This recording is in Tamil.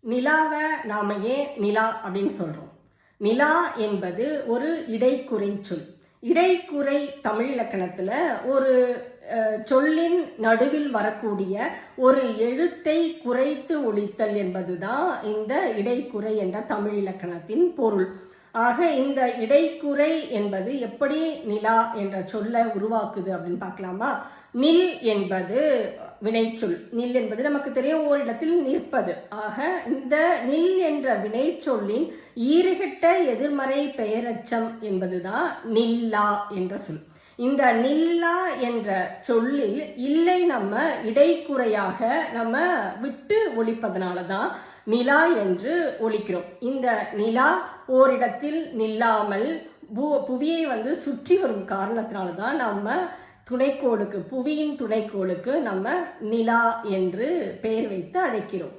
நிலாவை நாம ஏன் நிலா அப்படின்னு சொல்றோம்? நிலா என்பது ஒரு இடைக்குறை சொல். இடைக்குறை தமிழ் இலக்கணத்துல ஒரு சொல்லின் நடுவில் வரக்கூடிய ஒரு எழுத்தை குறைத்து ஒலித்தல் என்பதுதான் இந்த இடைக்குறை என்ற தமிழ் இலக்கணத்தின் பொருள். ஆக இந்த இடைக்குறை என்பது எப்படி நிலா என்ற சொல்லை உருவாக்குது அப்படின்னு பார்க்கலாமா? நில் என்பது வினைச்சொல். நில் என்பது நமக்கு தெரியும், ஓரிடத்தில் நிற்பது. ஆக இந்த நில் என்ற வினைச்சொல்லின் ஈறுகெட்ட எதிர்மறை பெயரச்சம் என்பதுதான் நில்லா என்ற சொல். இந்த நில்லா என்ற சொல்லில் இல்லை நம்ம இடைக்குறையாக நம்ம விட்டு ஒலிப்பதனாலதான் நிலா என்று ஒலிக்கிறோம். இந்த நிலா ஓரிடத்தில் நில்லாமல் புவியை சுற்றி வரும் காரணத்தினால்தான் நம்ம துணைக்கோளுக்கு, புவியின் துணைக்கோளுக்கு நம்ம நிலா என்று பெயர் வைத்து அழைக்கிறோம்.